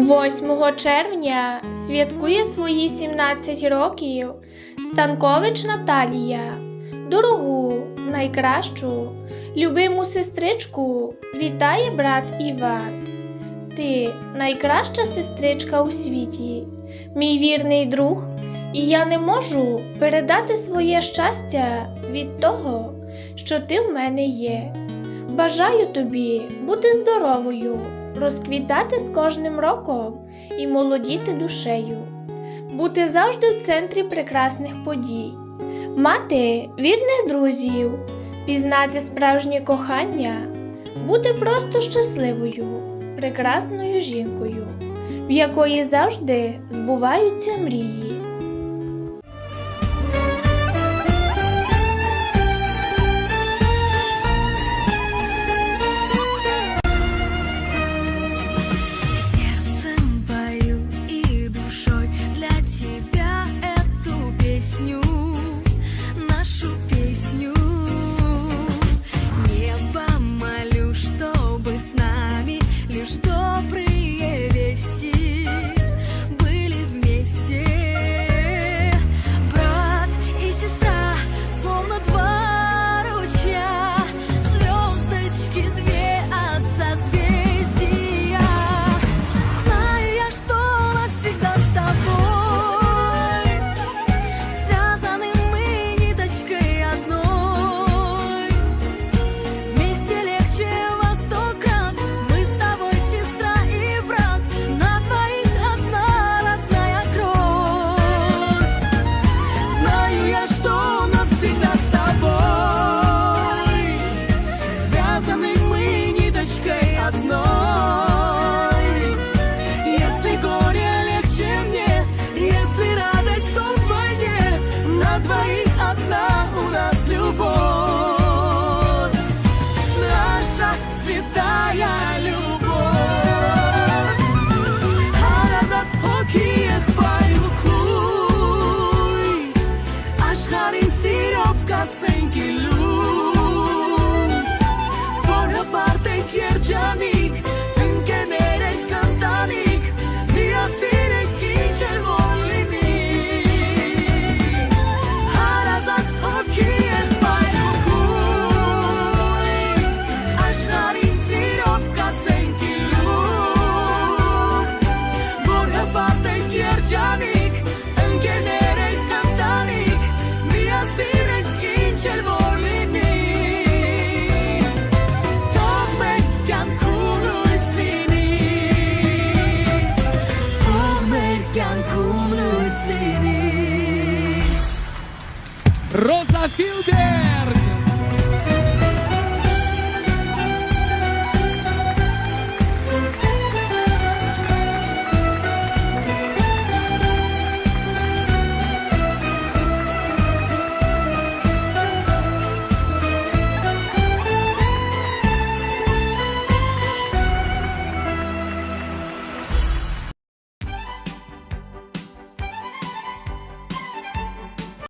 8 червня святкує свої 17 років Станкович Наталія. Дорогу, найкращу, любиму сестричку вітає брат Іван. Ти найкраща сестричка у світі, мій вірний друг, і я не можу передати своє щастя від того, що ти в мене є. Бажаю тобі бути здоровою, розквітати з кожним роком і молодіти душею, бути завжди в центрі прекрасних подій, мати вірних друзів, пізнати справжнє кохання, бути просто щасливою, прекрасною жінкою, в якої завжди збуваються мрії. Rosa Fielder!